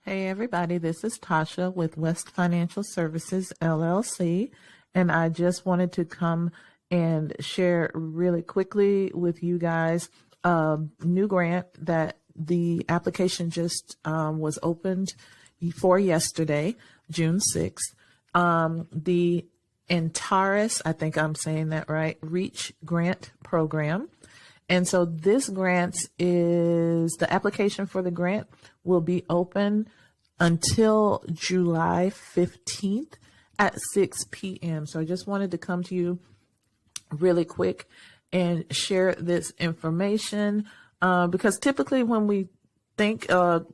Hey everybody, this is Tasha with West Financial Services LLC, and I just wanted to come and share really quickly with you guys a new grant that the application just was opened for yesterday, June 6th. The Antares, I think I'm saying that right, REACH Grant Program. And so this grant the application for the grant will be open until July 15th at 6 p.m. So I just wanted to come to you really quick and share this information because typically when we think of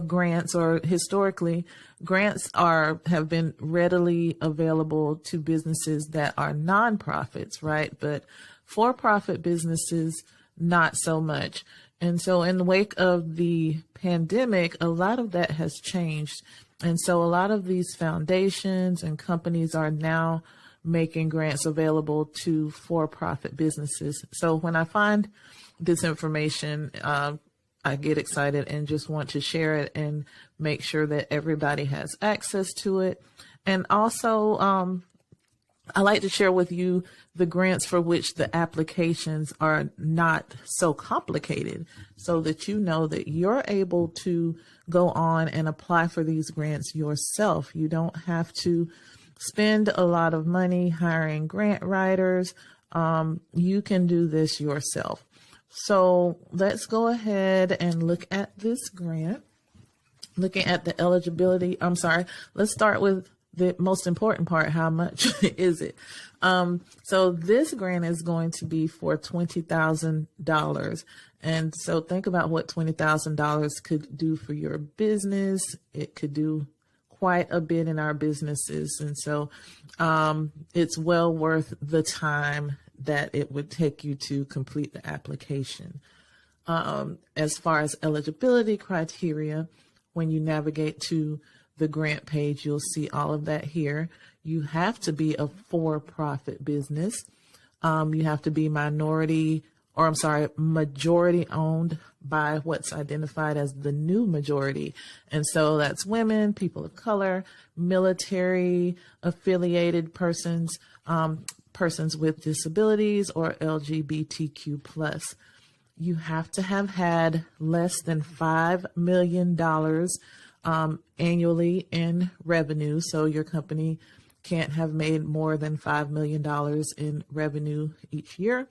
grants, or historically, grants have been readily available to businesses that are nonprofits, right? But for-profit businesses, not so much. And so in the wake of the pandemic, a lot of that has changed. And so a lot of these foundations and companies are now making grants available to for-profit businesses. So when I find this information, I get excited and just want to share it and make sure that everybody has access to it. And also, I like to share with you the grants for which the applications are not so complicated, so that you know that you're able to go on and apply for these grants yourself. You don't have to spend a lot of money hiring grant writers. You can do this yourself. So let's go ahead and look at this grant. Looking at the eligibility, let's start with the most important part. How much is it? So this grant is going to be for $20,000. And so think about what $20,000 could do for your business. It could do quite a bit in our businesses. And so it's well worth the time that it would take you to complete the application. As far as eligibility criteria, when you navigate to the grant page, you'll see all of that here. You have to be a for-profit business. You have to be majority owned by what's identified as the new majority. And so that's women, people of color, military affiliated persons, persons with disabilities, or LGBTQ+. You have to have had less than $5 million annually in revenue. So your company can't have made more than $5 million in revenue each year.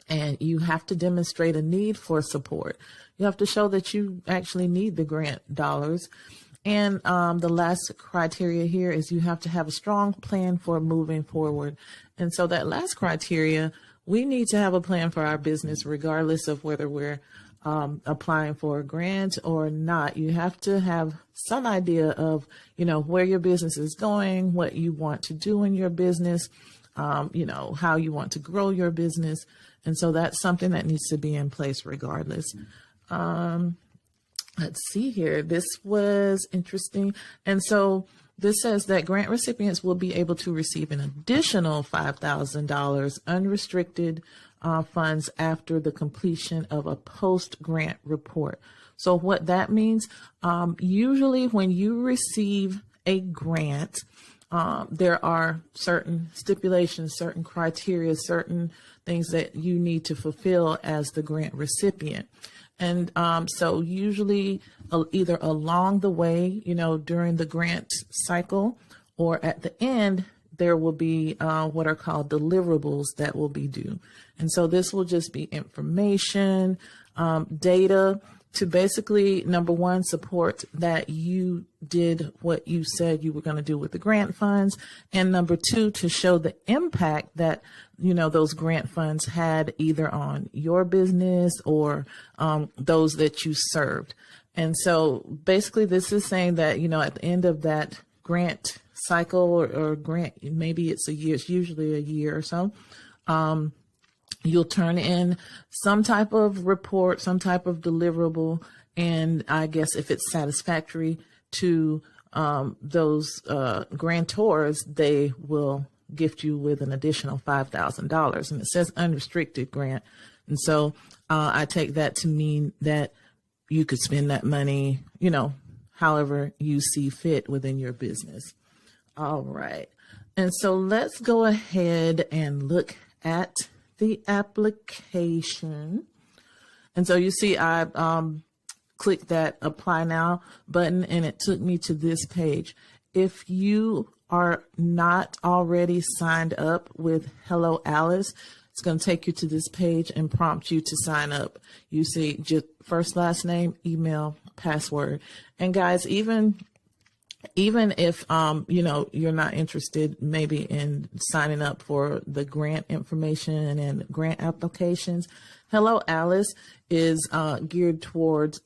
And you have to demonstrate a need for support. You have to show that you actually need the grant dollars. And the last criteria here is you have to have a strong plan for moving forward. And so that last criteria, we need to have a plan for our business, regardless of whether we're applying for a grant or not. You have to have some idea of, where your business is going, what you want to do in your business, how you want to grow your business. And so that's something that needs to be in place regardless. Let's see here. This was interesting. And so this says that grant recipients will be able to receive an additional $5,000 unrestricted funds after the completion of a post-grant report. So what that means, usually when you receive a grant, there are certain stipulations, certain criteria, certain things that you need to fulfill as the grant recipient. And so usually either along the way, during the grant cycle, or at the end, there will be what are called deliverables that will be due. And so this will just be information, data to basically, number one, support that you did what you said you were going to do with the grant funds. And number two, to show the impact that, those grant funds had either on your business or those that you served. And so basically this is saying that, at the end of that grant cycle or grant, maybe it's a year, it's usually a year or so, you'll turn in some type of report, some type of deliverable. And I guess if it's satisfactory to those grantors, they will gift you with an additional $5,000. And it says unrestricted grant. And so I take that to mean that you could spend that money, however you see fit within your business. All right. And so let's go ahead and look at the application. And so you see I clicked that apply now button and it took me to this page. If you are not already signed up with Hello Alice, it's going to take you to this page and prompt you to sign up. You see just first, last name, email, password. And guys, even if you're not interested maybe in signing up for the grant information and grant applications, Hello Alice is geared towards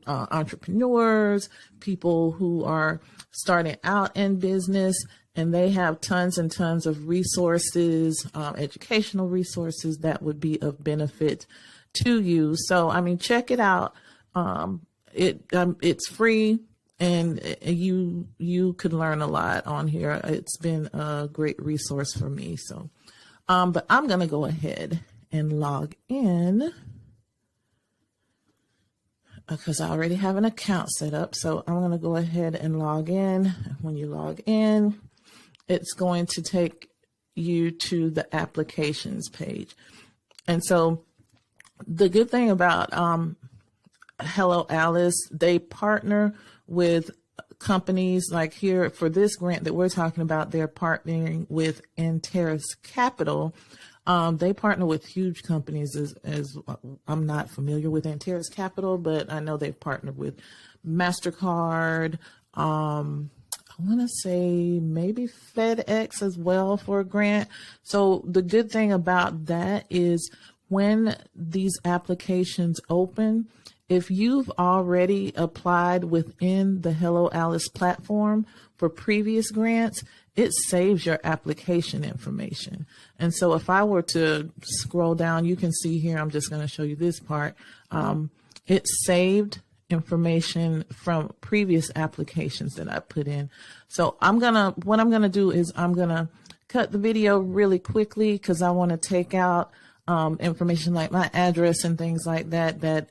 entrepreneurs, people who are starting out in business, and they have tons and tons of resources, educational resources that would be of benefit to you. So I mean, check it out. It's free. And you could learn a lot on here. It's been a great resource for me. So, but I'm going to go ahead and log in because I already have an account set up. So I'm going to go ahead and log in. When you log in, it's going to take you to the applications page. And so the good thing about Hello Alice, they partner with companies like here for this grant that we're talking about. They're partnering with Antares Capital. They partner with huge companies as I'm not familiar with Antares Capital, but I know they've partnered with MasterCard. I want to say maybe FedEx as well for a grant. So the good thing about that is when these applications open, if you've already applied within the Hello Alice platform for previous grants, it saves your application information. And so if I were to scroll down, you can see here, I'm just going to show you this part. It saved information from previous applications that I put in. So what I'm going to do is I'm going to cut the video really quickly because I want to take out information like my address and things like that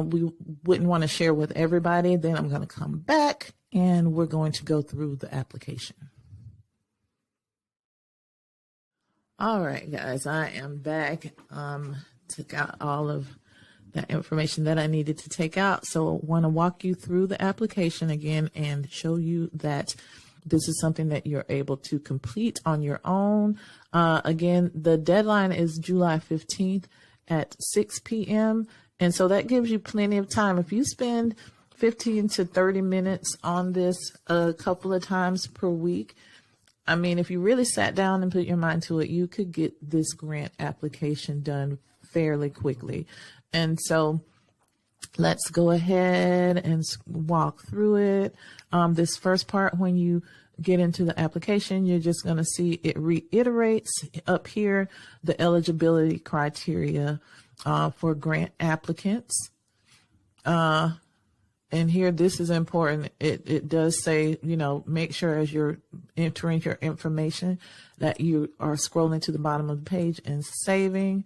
we wouldn't want to share with everybody. Then I'm going to come back and we're going to go through the application. All right, guys, I am back. Took out all of that information that I needed to take out. So I want to walk you through the application again and show you that this is something that you're able to complete on your own. Again, the deadline is July 15th at 6 p.m. And so that gives you plenty of time. If you spend 15 to 30 minutes on this a couple of times per week, I mean, if you really sat down and put your mind to it, you could get this grant application done fairly quickly. And so let's go ahead and walk through it. This first part, when you get into the application, you're just going to see it reiterates up here the eligibility criteria for grant applicants. And here, this is important. It does say, make sure as you're entering your information that you are scrolling to the bottom of the page and saving.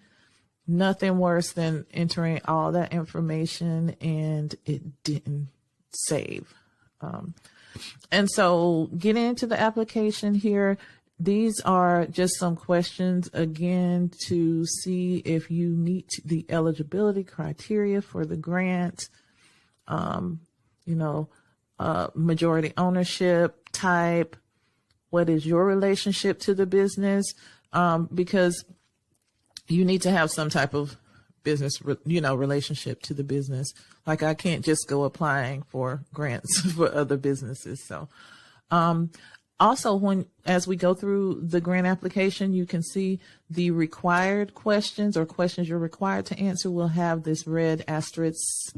Nothing worse than entering all that information and it didn't save. And so getting into the application here, these are just some questions, again, to see if you meet the eligibility criteria for the grant. Majority ownership type, what is your relationship to the business? Because you need to have some type of business, relationship to the business. Like I can't just go applying for grants for other businesses. So, also as we go through the grant application, you can see the required questions or questions you're required to answer will have this red asterisk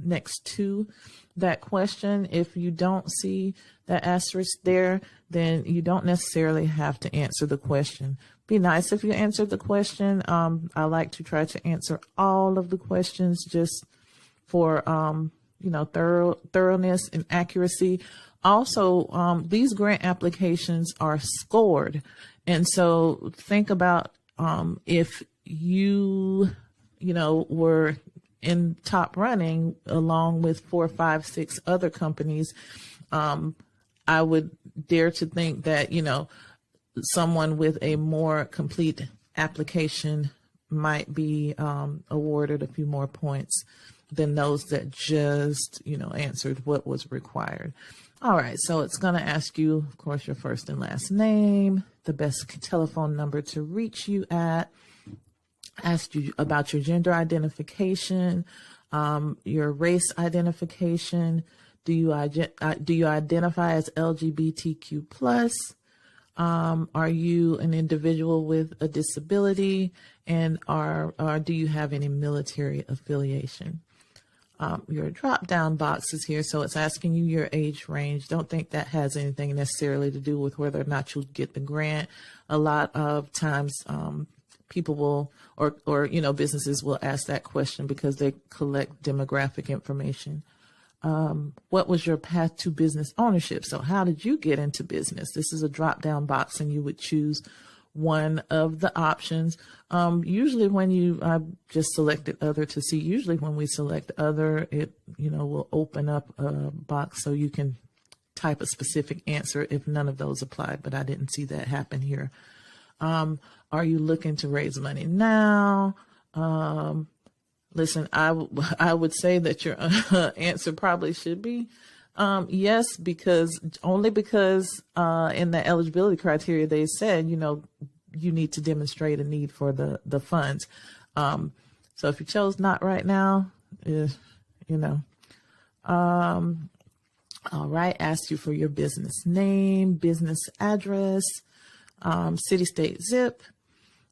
next to that question. If you don't see that asterisk there, then you don't necessarily have to answer the question. Be nice if you answer the question. I like to try to answer all of the questions just for, thoroughness and accuracy. Also, these grant applications are scored. And so think about if you, were in top running along with 4, 5, 6 other companies. I would dare to think that, someone with a more complete application might be awarded a few more points than those that just, answered what was required. All right, so it's going to ask you, of course, your first and last name, the best telephone number to reach you at, ask you about your gender identification, your race identification. Do you identify as LGBTQ plus? Are you an individual with a disability, and do you have any military affiliation? Your drop-down box is here, so it's asking you your age range. Don't think that has anything necessarily to do with whether or not you'll get the grant. A lot of times, people will, or businesses will ask that question because they collect demographic information. What was your path to business ownership? So how did you get into business? This is a drop-down box, and you would choose one of the options. Usually when I just selected other to see, usually when we select other, it, will open up a box so you can type a specific answer if none of those apply, but I didn't see that happen here. Are you looking to raise money now? Listen, I would say that your answer probably should be yes, because in the eligibility criteria, they said, you need to demonstrate a need for the funds. So if you chose not right now, all right, asked you for your business name, business address, city, state, zip,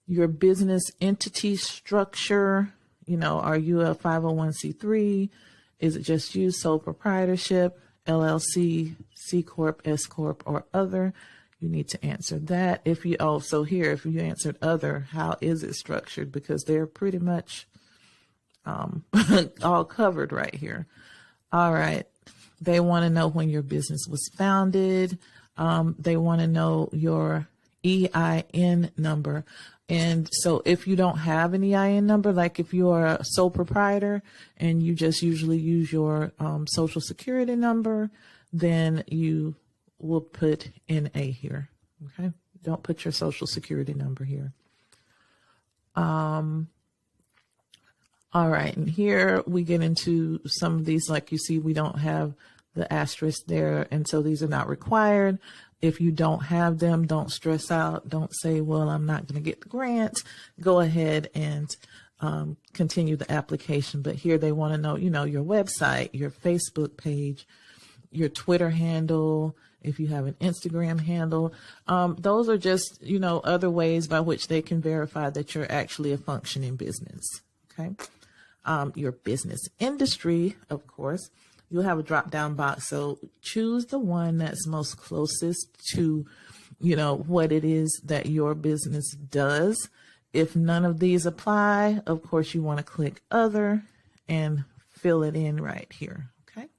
your business entity structure. Are you a 501c3? Is it just you, sole proprietorship, LLC, C Corp, S Corp, or other? You need to answer that. If you answered other, how is it structured? Because they're pretty much all covered right here. All right. They want to know when your business was founded. They want to know your EIN number. And so if you don't have an EIN number, like if you are a sole proprietor and you just usually use your social security number, then you will put NA here. Okay. Don't put your social security number here. All right. And here we get into some of these, like you see, we don't have the asterisk there. And so these are not required. If you don't have them, don't stress out. Don't say, well, I'm not going to get the grant. Go ahead and continue the application. But here they want to know, your website, your Facebook page, your Twitter handle, if you have an Instagram handle. Those are just, other ways by which they can verify that you're actually a functioning business. Okay. Your business industry, of course. You'll have a drop-down box. So choose the one that's most closest to, what it is that your business does. If none of these apply, of course, you want to click other and fill it in right here. Okay.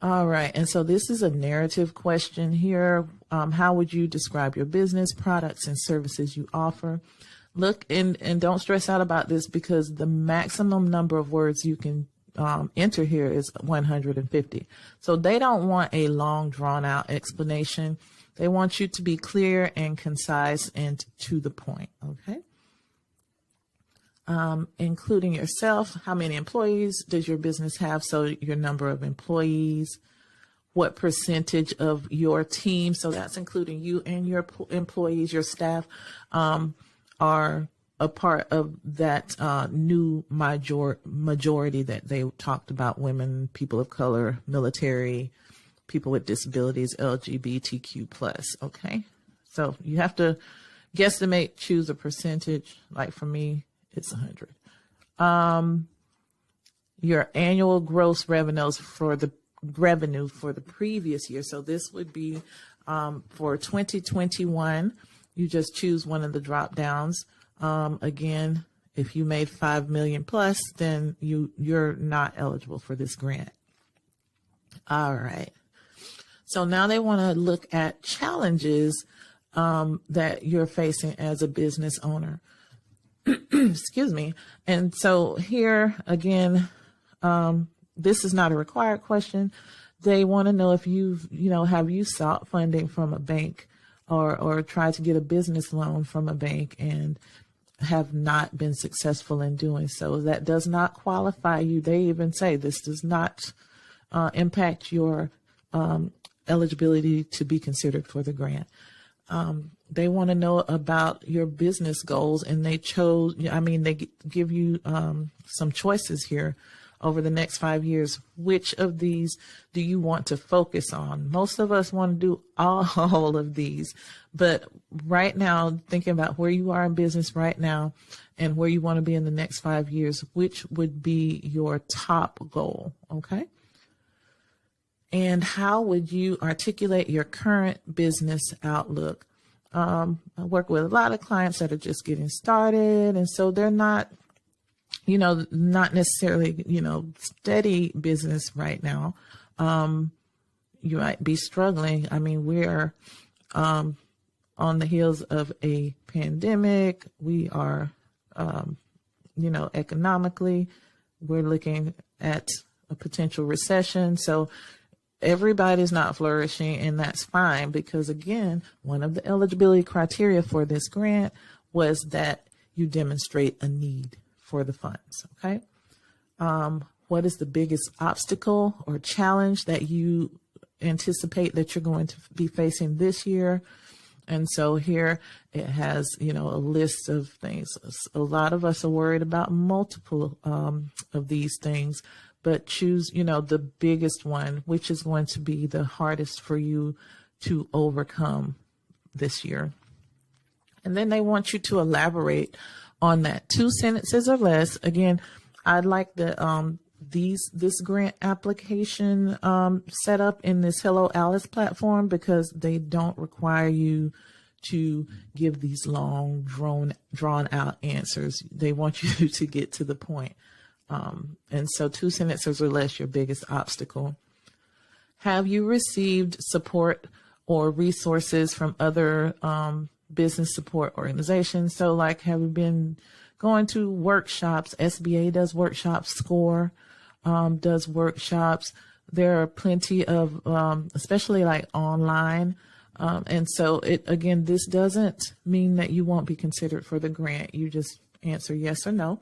All right. And so this is a narrative question here. How would you describe your business, products, and services you offer? Look, and don't stress out about this because the maximum number of words you can enter here is 150. So they don't want a long drawn out explanation. They want you to be clear and concise and to the point. Okay. Including yourself. How many employees does your business have? So your number of employees, what percentage of your team, so that's including you and your employees, your staff, are a part of that new majority that they talked about: women, people of color, military, people with disabilities, LGBTQ plus. Okay, so you have to guesstimate, choose a percentage. Like for me, it's 100. Your annual gross revenues for the previous year. So this would be for 2021. You just choose one of the drop downs. Again, if you made 5 million plus, then you're not eligible for this grant. All right. So now they want to look at challenges that you're facing as a business owner. Excuse me. And so here again, this is not a required question. They want to know if have you sought funding from a bank or tried to get a business loan from a bank and have not been successful in doing so. That does not qualify you. They even say this does not impact your eligibility to be considered for the grant. They want to know about your business goals, and they give you some choices here over the next 5 years. Which of these do you want to focus on? Most of us want to do all of these, but right now, thinking about where you are in business right now and where you want to be in the next 5 years, which would be your top goal, okay? And how would you articulate your current business outlook? I work with a lot of clients that are just getting started, and so they're not necessarily, steady business right now. You might be struggling. I mean, we're on the heels of a pandemic. We are, economically, we're looking at a potential recession. So everybody's not flourishing, and that's fine, because again, one of the eligibility criteria for this grant was that you demonstrate a need for the funds. Okay. What is the biggest obstacle or challenge that you anticipate that you're going to be facing this year? And so here it has, a list of things. A lot of us are worried about multiple of these things, but choose, the biggest one, which is going to be the hardest for you to overcome this year. And then they want you to elaborate on that, 2 sentences or less. Again, I'd like this grant application set up in this Hello Alice platform, because they don't require you to give these long, drawn out answers. They want you to get to the point. And so 2 sentences or less, your biggest obstacle. Have you received support or resources from other business support organizations? So like, have you been going to workshops? SBA does workshops, SCORE does workshops. There are plenty of, especially like online. And so this doesn't mean that you won't be considered for the grant. You just answer yes or no,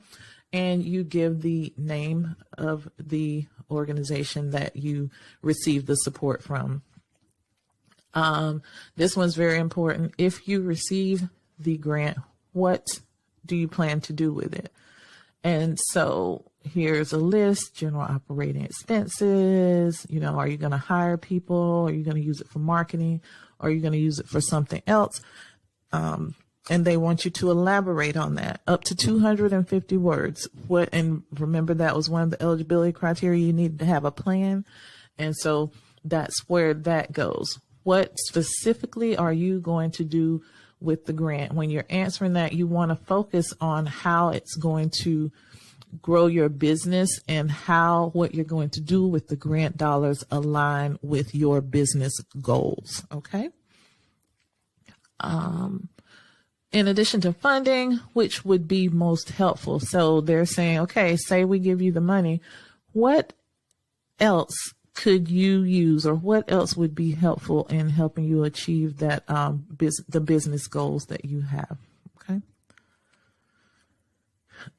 and you give the name of the organization that you received the support from. This one's very important. If you receive the grant, what do you plan to do with it? And so here's a list: general operating expenses. Are you going to hire people? Are you going to use it for marketing? Are you going to use it for something else? And they want you to elaborate on that, up to 250 words. And remember, that was one of the eligibility criteria. You needed to have a plan. And so that's where that goes. What specifically are you going to do with the grant? When you're answering that, you want to focus on how it's going to grow your business and how what you're going to do with the grant dollars align with your business goals. Okay. In addition to funding, which would be most helpful. So they're saying, okay, say we give you the money, what else could you use, or what else would be helpful in helping you achieve that the business goals that you have? Okay.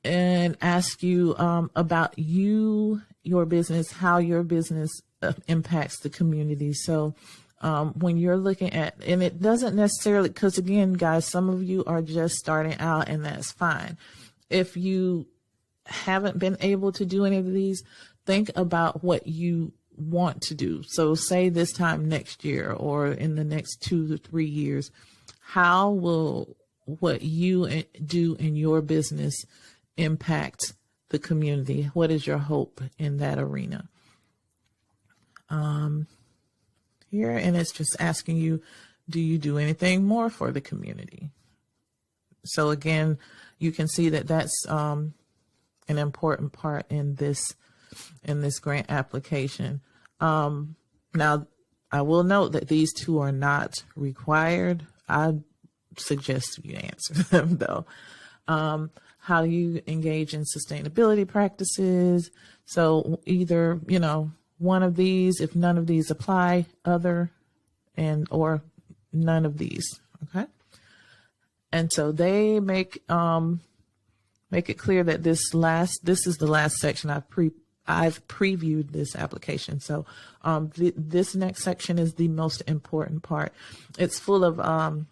And ask you about your business, how your business impacts the community. So when you're looking at, and it doesn't necessarily, because again, guys, some of you are just starting out, and that's fine. If you haven't been able to do any of these, think about what you want to do. So say this time next year or in the next 2 to 3 years, how will what you do in your business impact the community? What is your hope in that arena? Here, and it's just asking you, do you do anything more for the community? So again, you can see that that's an important part in this grant application. Now, I will note that these 2 are not required. I suggest you answer them though. how you engage in sustainability practices. So either, one of these, if none of these apply, other, or none of these. Okay. And so they make it clear that this is the last section. I've previewed this application. So this next section is the most important part. It's full of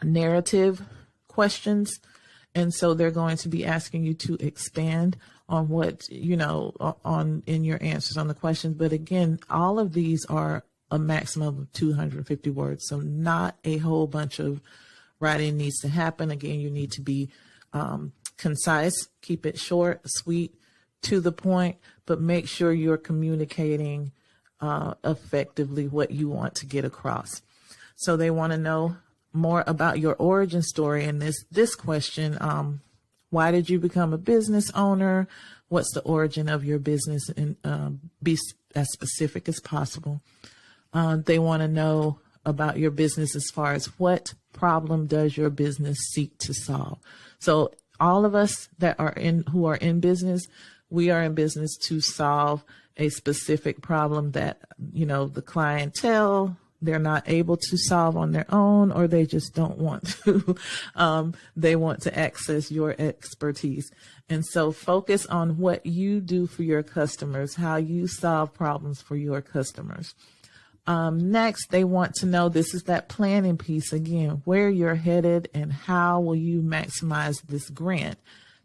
narrative questions. And so they're going to be asking you to expand on what, in your answers on the questions. But again, all of these are a maximum of 250 words. So not a whole bunch of writing needs to happen. Again, you need to be concise, keep it short, sweet, to the point, but make sure you're communicating effectively what you want to get across. So they want to know more about your origin story. And this question, why did you become a business owner? What's the origin of your business? And be as specific as possible. They want to know about your business as far as what problem does your business seek to solve. So all of us who are in business, we are in business to solve a specific problem that, the clientele, they're not able to solve on their own, or they just don't want to. They want to access your expertise. And so focus on what you do for your customers, how you solve problems for your customers. Next, they want to know, this is that planning piece again, where you're headed and how will you maximize this grant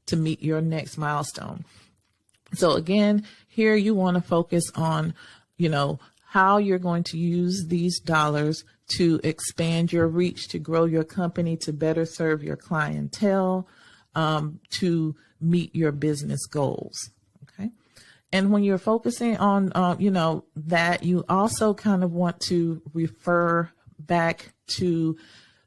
to meet your next milestone. So again, here you want to focus on, how you're going to use these dollars to expand your reach, to grow your company, to better serve your clientele, to meet your business goals. Okay. And when you're focusing on, that, you also kind of want to refer back to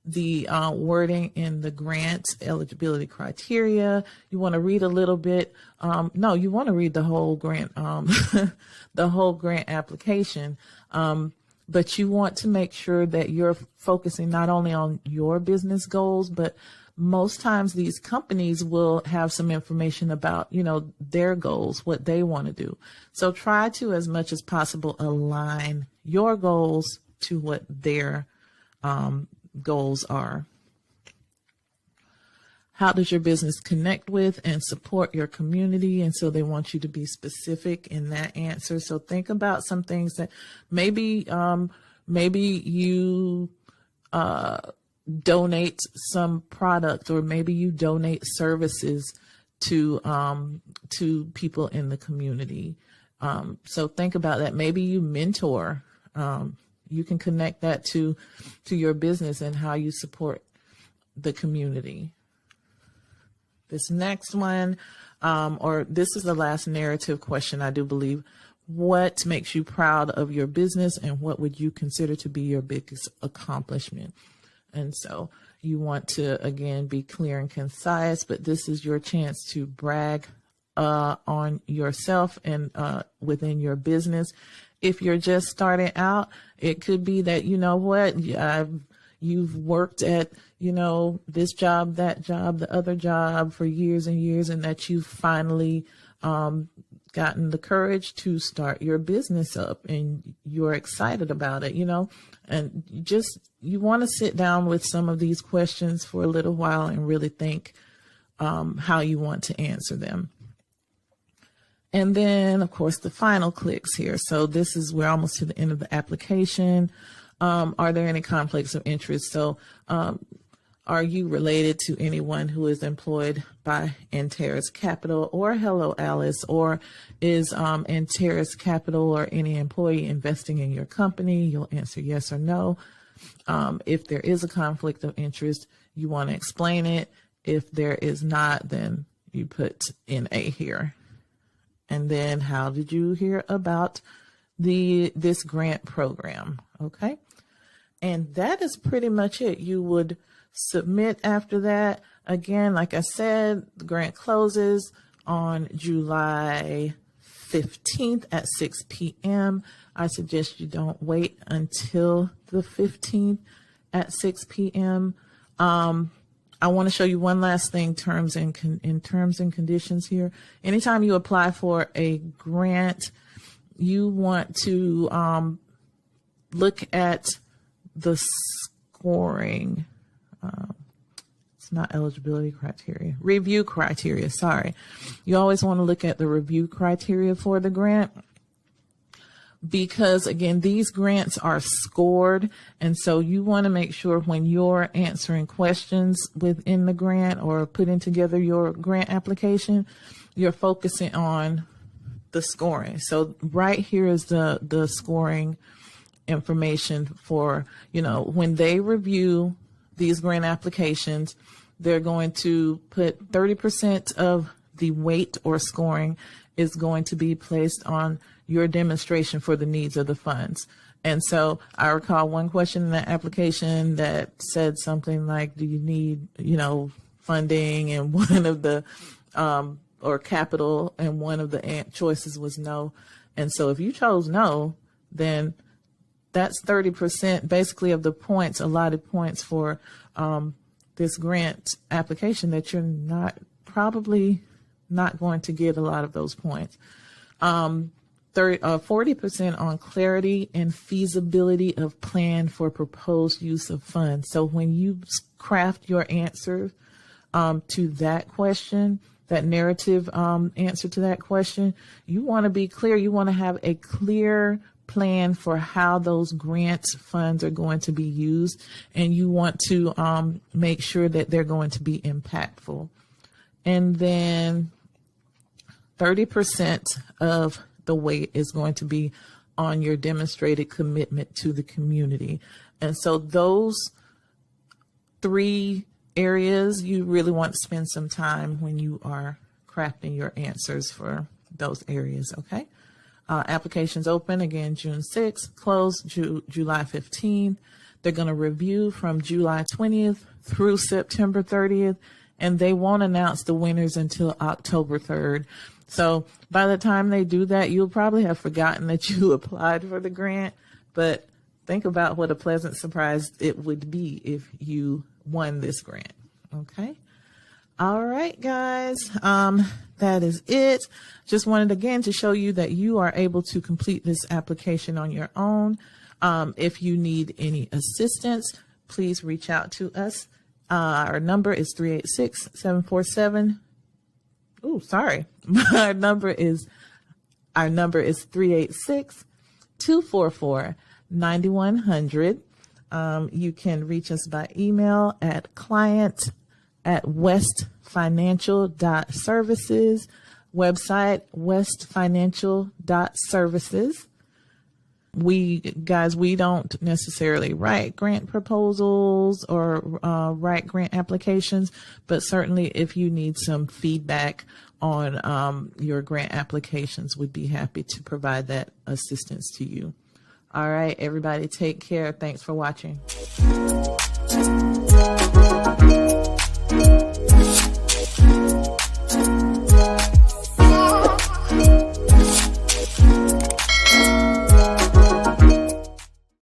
the wording in the grant eligibility criteria. You want to read a little bit. You want to read the whole grant, the whole grant application. But you want to make sure that you're focusing not only on your business goals, but most times these companies will have some information about, their goals, what they want to do. So try to, as much as possible, align your goals to what their goals are. How does your business connect with and support your community? And so they want you to be specific in that answer. So think about some things that maybe you donate some product, or maybe you donate services to people in the community. So think about that. Maybe you mentor. You can connect that to your business and how you support the community. This next one, or this is the last narrative question, I do believe. What makes you proud of your business, and what would you consider to be your biggest accomplishment? And so you want to, again, be clear and concise, but this is your chance to brag on yourself and within your business. If you're just starting out, it could be that, you've worked at, this job, that job, the other job for years and years, and that you've finally gotten the courage to start your business up and you're excited about it, and you want to sit down with some of these questions for a little while and really think how you want to answer them. And then, of course, the final clicks here. So we're almost to the end of the application. Are there any conflicts of interest? So are you related to anyone who is employed by Antares Capital or Hello Alice, or is Antares Capital or any employee investing in your company? You'll answer yes or no. If there is a conflict of interest, you want to explain it. If there is not, then you put NA here. And then how did you hear about this grant program? Okay. And that is pretty much it. You would submit after that. Again, like I said, the grant closes on July 15th at 6 p.m. I suggest you don't wait until the 15th at 6 p.m. I want to show you one last thing, in terms and conditions here. Anytime you apply for a grant, you want to look at the scoring. It's not eligibility criteria, review criteria. Sorry. You always want to look at the review criteria for the grant, because again, these grants are scored. And so you want to make sure when you're answering questions within the grant or putting together your grant application, you're focusing on the scoring. So right here is the scoring information for, when they review these grant applications, they're going to put 30% of the weight or scoring is going to be placed on your demonstration for the needs of the funds. And so I recall one question in that application that said something like, do you need, funding? And one of the, or capital, and one of the choices was no. And so if you chose no, then that's 30% basically of the points, allotted points for this grant application, that you're probably not going to get a lot of those points. 40% on clarity and feasibility of plan for proposed use of funds. So when you craft your answer to that question, that narrative answer to that question, you want to be clear. You want to have a clear plan for how those grant funds are going to be used, and you want to make sure that they're going to be impactful. And then 30% of the weight is going to be on your demonstrated commitment to the community. And so those 3 areas, you really want to spend some time when you are crafting your answers for those areas. Okay. Applications open again June 6th, close July 15th. They're going to review from July 20th through September 30th, and they won't announce the winners until October 3rd. So by the time they do that, you'll probably have forgotten that you applied for the grant, but think about what a pleasant surprise it would be if you won this grant. Okay. All right, guys. That is it. Just wanted again to show you that you are able to complete this application on your own. If you need any assistance, please reach out to us. Our number is 386-747. Oh, sorry. Our number is 386-244-9100. You can reach us by email at client@westfinancial.services, website westfinancial.services. We don't necessarily write grant proposals or write grant applications, but certainly if you need some feedback on your grant applications, we'd be happy to provide that assistance to you. All right, everybody, take care. Thanks for watching.